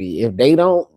If they don't,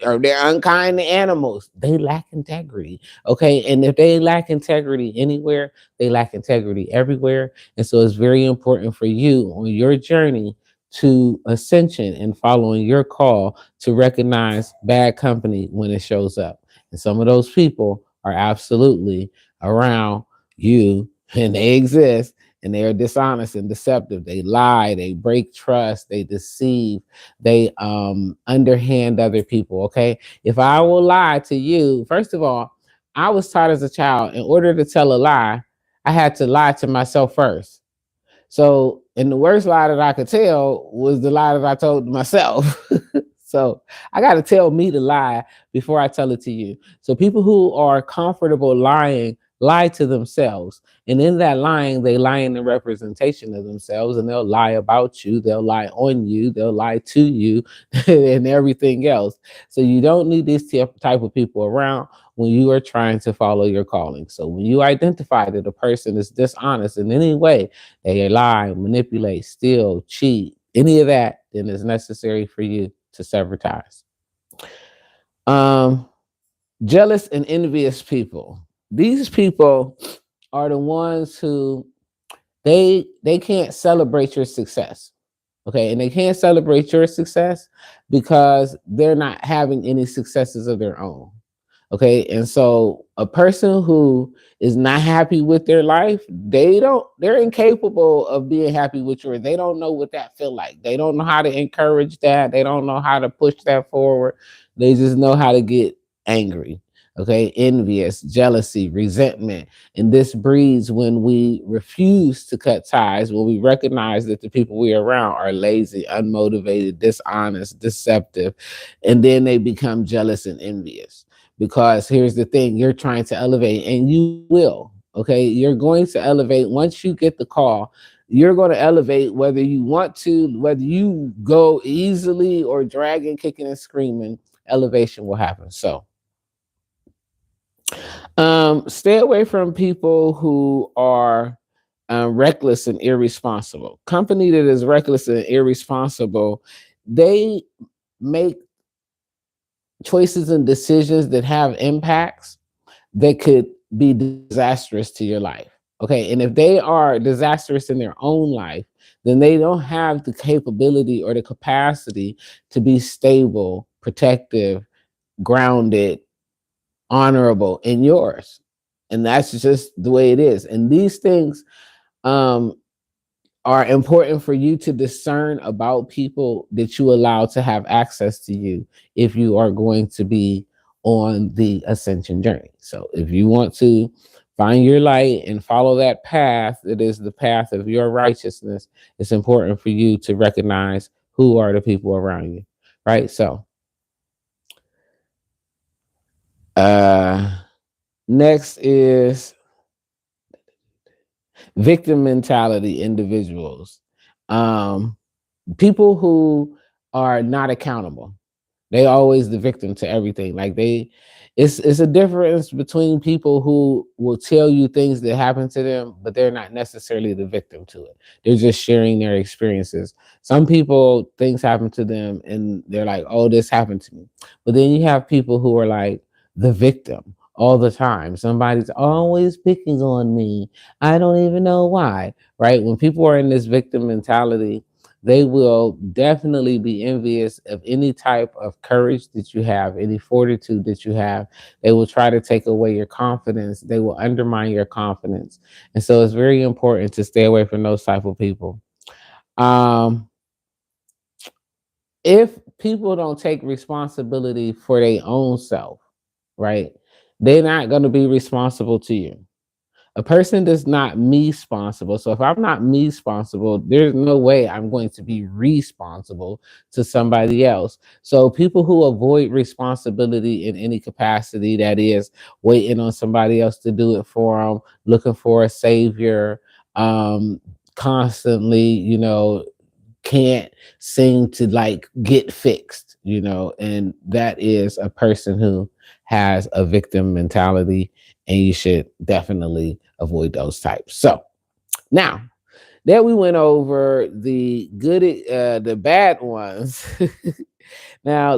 or they're unkind to animals, they lack integrity. Okay. And if they lack integrity anywhere, they lack integrity everywhere. And so it's very important for you on your journey to ascension and following your call to recognize bad company when it shows up. And some of those people are absolutely around you and they exist and they are dishonest and deceptive. They lie, they break trust, they deceive, they underhand other people. Okay. If I will lie to you, first of all, I was taught as a child in order to tell a lie, I had to lie to myself first. So, and the worst lie that I could tell was the lie that I told myself. So, I got to tell me to lie before I tell it to you. So, people who are comfortable lying lie to themselves. And in that lying, they lie in the representation of themselves and they'll lie about you, they'll lie on you, they'll lie to you, and everything else. So, you don't need these type of people around when you are trying to follow your calling. So, when you identify that a person is dishonest in any way, they lie, manipulate, steal, cheat, any of that, then it's necessary for you to sever ties. Um, Jealous and envious people. These people are the ones who they can't celebrate your success. Okay, and they can't celebrate your success because they're not having any successes of their own. Okay. And so a person who is not happy with their life, they're incapable of being happy with yours. They don't know what that feel like. They don't know how to encourage that. They don't know how to push that forward. They just know how to get angry. Okay. Envious, jealousy, resentment. And this breeds when we refuse to cut ties, when we recognize that the people we're around are lazy, unmotivated, dishonest, deceptive, and then they become jealous and envious. Because here's the thing, you're trying to elevate and you will. Okay. You're going to elevate once you get the call. You're going to elevate whether you want to, whether you go easily or dragging, kicking, and screaming, elevation will happen. So, stay away from people who are reckless and irresponsible. Company that is reckless and irresponsible, they make choices and decisions that have impacts that could be disastrous to your life. Okay. And if they are disastrous in their own life, then they don't have the capability or the capacity to be stable, protective, grounded, honorable in yours. And that's just the way it is. And these things um, are important for you to discern about people that you allow to have access to you if you are going to be on the ascension journey. So if you want to find your light and follow that path that is the path of your righteousness, it's important for you to recognize who are the people around you, right? So next is victim mentality individuals. Um, People who are not accountable. They always the victim to everything. Like it's a difference between people who will tell you things that happen to them, but they're not necessarily the victim to it. They're just sharing their experiences. Some people things happen to them and they're like, "Oh, this happened to me." But then you have people who are like the victim all the time. Somebody's always picking on me. I don't even know why. Right? When people are in this victim mentality, they will definitely be envious of any type of courage that you have, any fortitude that you have. They will try to take away your confidence. They will undermine your confidence. And so it's very important to stay away from those type of people. Um, if people don't take responsibility for their own self, right, they're not going to be responsible to you. A person that's not me responsible. So if I'm not me responsible, there's no way I'm going to be responsible to somebody else. So people who avoid responsibility in any capacity, that is waiting on somebody else to do it for them, looking for a savior, constantly, can't seem to like get fixed, and that is a person who has a victim mentality, and you should definitely avoid those types. So now Then we went over the good, the bad ones. Now